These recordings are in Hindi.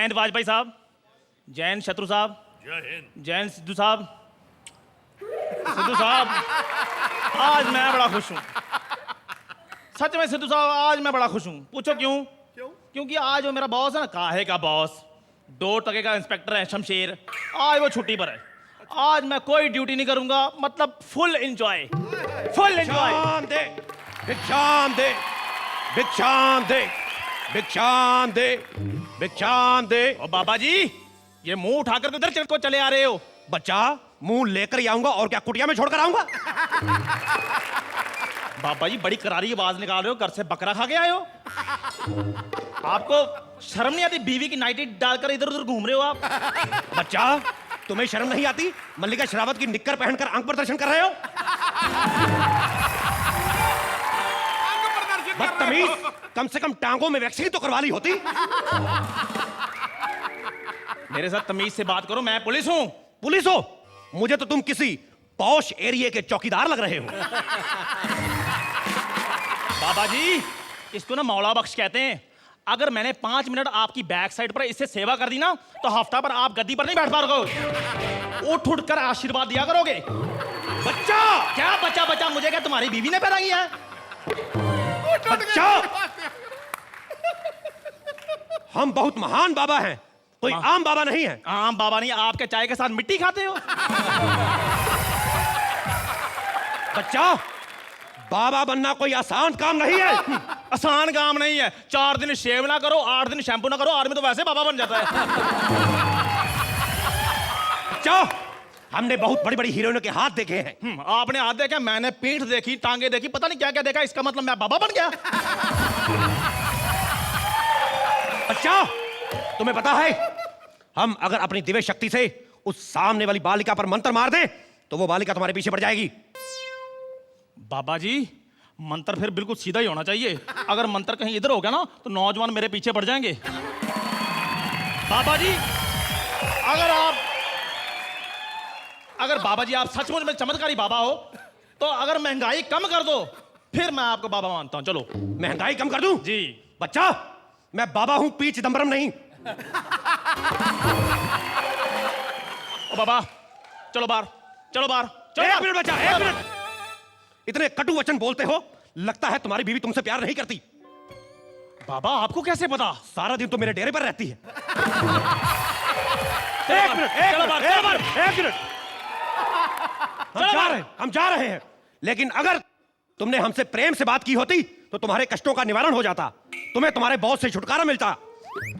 जयंत वाजपेयी साहब, जयंत शत्रु साहब, जय हिंद। जयंत सिद्धू साहब। सिद्धू साहब, आज मैं बड़ा खुश हूँ। सच में सिद्धू साहब, आज मैं बड़ा खुश हूँ। पूछो क्यों? क्योंकि आज वो मेरा बॉस है ना, काहे का बॉस, 2 टके का इंस्पेक्टर है शमशेर, आज वो छुट्टी पर है। आज मैं कोई ड्यूटी नहीं करूंगा, मतलब फुल एंजॉय, फुल एंजॉय। भिक्षाम दे, भिक्षाम दे, भिक्षाम दे, भिक्षाम दे, भिक्षाम दे। ओ बाबा जी, ये मुंह उठाकर किधर को चले आ रहे हो? बच्चा, मुंह लेकर ही आऊंगा और क्या कुटिया में छोड़कर आऊंगा? बाबा जी बड़ी करारी आवाज निकाल रहे हो, घर से बकरा खा के आए हो? आपको शर्म नहीं आती? बीवी की नाइटी डालकर इधर उधर घूम रहे हो आप। बच्चा, तुम्हें शर्म नहीं आती? मल्लिका शेरावत की निक्कर पहनकर अंग प्रदर्शन कर रहे हो? बदतमीज, कम से कम टांगों में वैक्सीन तो करवा ली होती। मेरे साथ तमीज से बात करो, मैं पुलिस हूं। पुलिस हो? मुझे तो तुम किसी पॉश एरिया के चौकीदार लग रहे हो। बाबा जी, इसको ना मौला बख्श कहते हैं। अगर मैंने 5 मिनट आपकी बैक साइड पर इससे सेवा कर दी ना, तो हफ्ता पर आप गद्दी पर नहीं बैठ पाओगे, उठ उठ कर आशीर्वाद दिया करोगे। बच्चा! क्या बच्चा बच्चा? मुझे क्या तुम्हारी बीवी ने पैदा किया है? बच्चा! हम बहुत महान बाबा हैं, कोई आम बाबा नहीं है। आम बाबा नहीं, आपके चाय के साथ मिट्टी खाते हो। बच्चा, बाबा बनना कोई आसान काम नहीं है। आसान काम नहीं है। 4 दिन शेव ना करो, 8 दिन शैम्पू ना करो, आदमी तो वैसे बाबा बन जाता है। बच्चा, हमने बहुत बड़ी बड़ी हीरोइनों के हाथ देखे हैं। आपने हाथ देखा, मैंने पीठ देखी, टांगे देखी, पता नहीं क्या क्या देखा। इसका मतलब मैं बाबा बन गया? बच्चा, तुम्हें पता है, हम अगर अपनी दिव्य शक्ति से उस सामने वाली बालिका पर मंत्र मार दें, तो वो बालिका तुम्हारे पीछे पड़ जाएगी। बाबा जी, मंत्र फिर बिल्कुल सीधा ही होना चाहिए। अगर मंत्र कहीं इधर हो गया ना, तो नौजवान मेरे पीछे पड़ जाएंगे। बाबा जी, अगर बाबा जी आप सचमुच में चमत्कारी बाबा हो, तो अगर महंगाई कम कर दो, फिर मैं आपको बाबा मानता हूं। चलो। महंगाई कम कर दूं? जी। बच्चा, मैं बाबा हूं, पी चिदम्बरम नहीं। ओ बाबा, चलो बाहर, चलो बाहर, चलो। एक मिनट बच्चा, एक मिनट। इतने कटु वचन बोलते हो, लगता है तुम्हारी बीवी तुमसे प्यार नहीं करती। बाबा, आपको कैसे पता? सारा दिन तो मेरे डेरे पर रहती है। एक मिनट, एक मिनट। हम जा रहे हैं, लेकिन अगर तुमने हमसे प्रेम से बात की होती, तो तुम्हारे कष्टों का निवारण हो जाता, तुम्हें तुम्हारे बॉस से छुटकारा मिलता।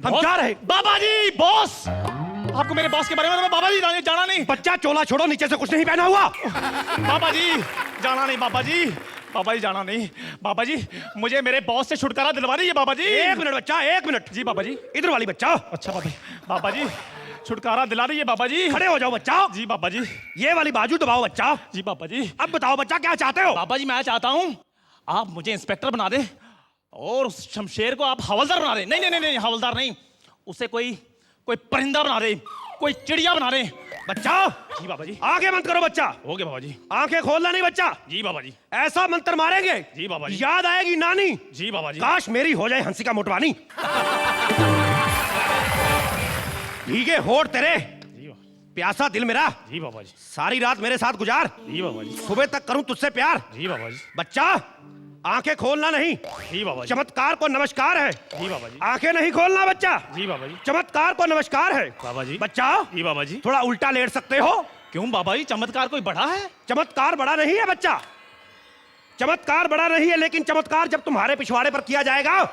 हम जा रहे। बाबा जी, बॉस? आपको मेरे बॉस के बारे में बाबा जी जाना नहीं? बच्चा, चोला छोड़ो, नीचे से कुछ नहीं पहना हुआ। बाबा जी जाना नहीं, बाबा जी, बाबा जी जाना नहीं। बाबा जी, मुझे मेरे बॉस से छुटकारा दिलवा दीजिए बाबा जी। एक मिनट बच्चा, एक मिनट। जी बाबा जी। इधर वाली बच्चा। अच्छा बाबा जी, बाबा जी छुटकारा दिला दीजिए बाबा जी। खड़े हो जाओ बच्चा। जी बाबा जी। ये वाली बाजू दबाओ बच्चा। जी बाबा जी। अब बताओ बच्चा, क्या चाहते हो? बाबा जी, मैं चाहता हूँ आप मुझे इंस्पेक्टर बना दे और उस शमशेर को आप हवलदार बना दे। नहीं नहीं नहीं, हवलदार नहीं, उसे कोई परिंदा बना दे, कोई चिड़िया बना दे। बच्चा। जी बाबा जी। आंखें बंद करो बच्चा। हो गया बाबा जी। आंखें खोलना नहीं बच्चा। जी बाबा जी। ऐसा मंत्र मारेंगे, जी बाबा जी, याद आएगी नानी। जी बाबा जी। काश मेरी हो जाए हंसी का मोटवानी। भीगे होठ तेरे, प्यासा दिल मेरा। जी बाबा जी। सारी रात मेरे साथ गुजार, जी बाबा जी। सुबह तक करूं तुझसे प्यार। जी बाबा जी। बच्चा, आंखें खोलना नहीं। जी बाबा जी। चमत्कार को नमस्कार है। जी बाबा जी। आंखें नहीं खोलना बच्चा। जी बाबा जी। चमत्कार को नमस्कार है। बाबा जी। बच्चा। जी बाबा जी। थोड़ा उल्टा लेट सकते हो? क्यों बाबा जी, चमत्कार कोई बड़ा है? चमत्कार बड़ा नहीं है बच्चा, चमत्कार बड़ा नहीं है, लेकिन चमत्कार जब तुम्हारे पिछवाड़े पर किया जाएगा,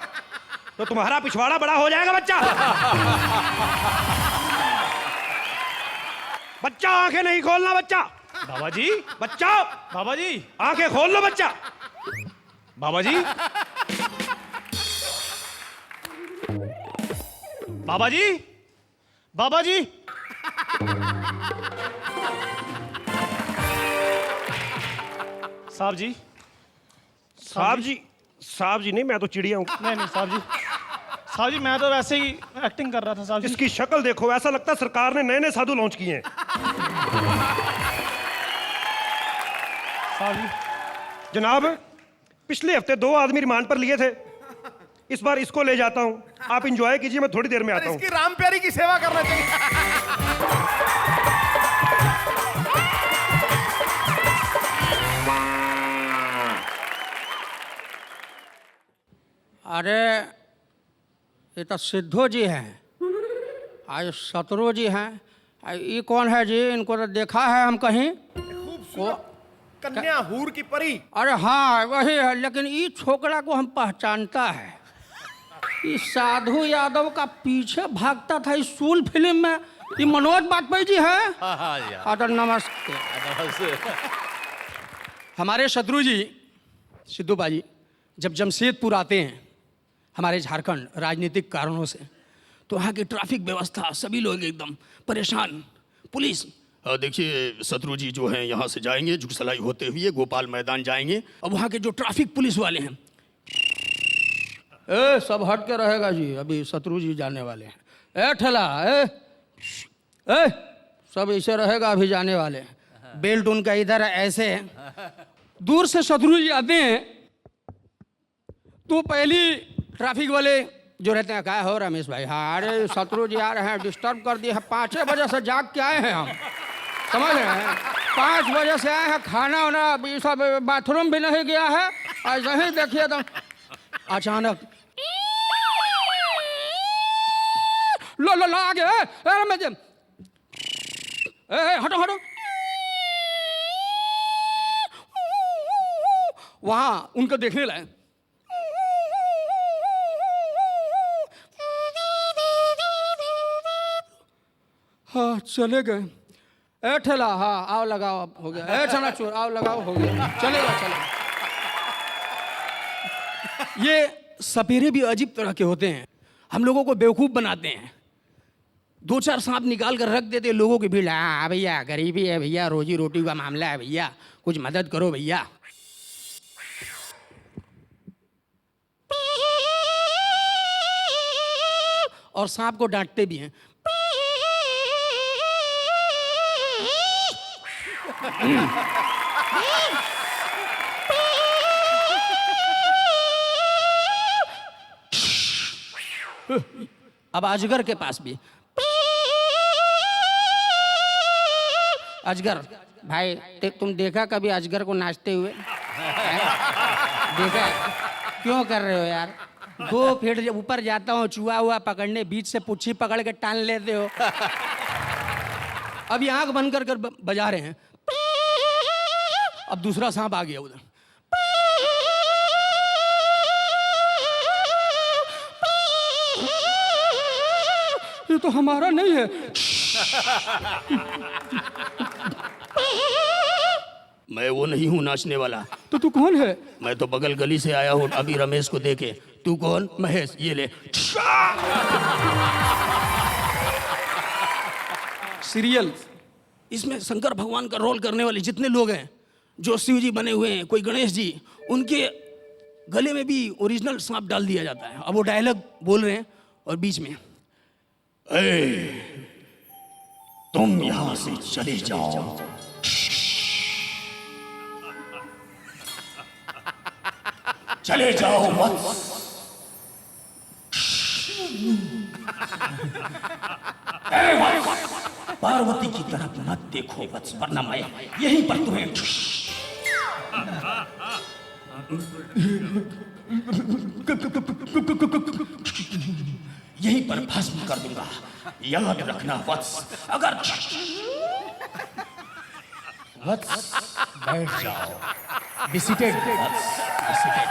तो तुम्हारा पिछवाड़ा बड़ा हो जाएगा बच्चा। बच्चा, आंखें नहीं खोलना बच्चा। बाबा जी। बच्चा। बाबा जी। आंखें खोल लो बच्चा। बाबा जी। बाबा जी। बाबा जी। साहब जी। साहब जी? साहब जी नहीं, मैं तो चिड़िया हूं। नहीं नहीं साहब जी, साहब जी मैं तो वैसे ही एक्टिंग कर रहा था साहब जी। इसकी शक्ल देखो, ऐसा लगता है सरकार ने नए नए साधु लॉन्च किए हैं। साहब जी। जनाब, पिछले हफ्ते 2 आदमी रिमांड पर लिए थे। इस बार इसको ले जाता हूँ, आप इंजॉय कीजिए, मैं थोड़ी देर में आता हूँ। इसकी राम प्यारी की सेवा करना चाहिए। अरे ये तो सिद्धू जी हैं, आज शत्रु जी हैं। ये कौन है जी? इनको तो देखा है हम कहीं। खूबसूरत कन्या हूर की परी। अरे हाँ वही है, लेकिन ये छोकरा को हम पहचानता है। ये साधु यादव का पीछे भागता था इस सूल फिल्म में। ये मनोज बाजपेयी जी है। अरे नमस्ते। हमारे शत्रु जी सिद्धू बाजी जब जमशेदपुर आते हैं हमारे झारखंड राजनीतिक कारणों से, तो वहाँ की ट्रैफिक व्यवस्था, सभी लोग एकदम परेशान। पुलिस देखिए शत्रु जी जो हैं यहाँ से जाएंगे जुगसलाई होते हुए गोपाल मैदान जाएंगे। अब वहाँ के जो ट्रैफिक पुलिस वाले हैं, ए सब हट के रहेगा जी, अभी शत्रु जी जाने वाले हैं। ए ठेला ए सब ऐसे रहेगा, अभी जाने वाले हैं। बेल्ट उनका इधर है ऐसे है। दूर से शत्रु जी आते हैं तो पहली ट्रैफिक वाले जो रहते हैं, क्या हो रमेश भाई? हाँ अरे शत्रु जी आ रहे हैं, डिस्टर्ब कर दिए हैं। 5 बजे से जाग के आए हैं हम, समझ रहे हैं? 5 बजे से आए हैं, खाना वाना ये सब, बाथरूम भी नहीं गया है। ऐसे ही देखिए तो अचानक लो आगे रमेश जी, हटो हटो। वहां उनको देखने लगे। हाँ चले गए। ए ठेला, हाँ आओ लगाओ, अब हो गया। ए चनाचूर आओ लगाओ, हो गया, चलेगा चलेगा। ये सपेरे भी अजीब तरह के होते हैं, हम लोगों को बेवकूफ बनाते हैं। 2-4 सांप निकाल कर रख देते हैं लोगों की भीड़। हाँ भैया गरीबी है भैया, रोजी रोटी का मामला है भैया, कुछ मदद करो भैया। और सांप को डांटते भी हैं। अब अजगर के पास भी। अजगर भाई तुम देखा कभी अजगर को नाचते हुए? देखा? क्यों कर रहे हो यार? 2 फीट जब ऊपर जाता हूँ चूहा हुआ पकड़ने, बीच से पुच्छी पकड़ के टान लेते हो। अभी आंख बंद कर बजा रहे हैं। अब दूसरा सांप आ गया उधर। ये तो हमारा नहीं है। मैं वो नहीं हूँ नाचने वाला। तो तू कौन है? मैं तो बगल गली से आया हूँ अभी रमेश को देखे। तू कौन? महेश, ये ले। सीरियल, इसमें शंकर भगवान का रोल करने वाले जितने लोग हैं, जो शिव जी बने हुए हैं, कोई गणेश जी, उनके गले में भी ओरिजिनल सांप डाल दिया जाता है। अब वो डायलॉग बोल रहे हैं और बीच में तुम यहाँ से चले जाओ। चले जाओ मत। पार्वती की तरफ मत देखो वत्स, वरना मैं यहीं पर तुम्हें यहीं पर भस्म कर दूंगा। याद रखना वत्स, अगर वत्स बैठ जाओ। विजिटेड वत्स, विजिटेड।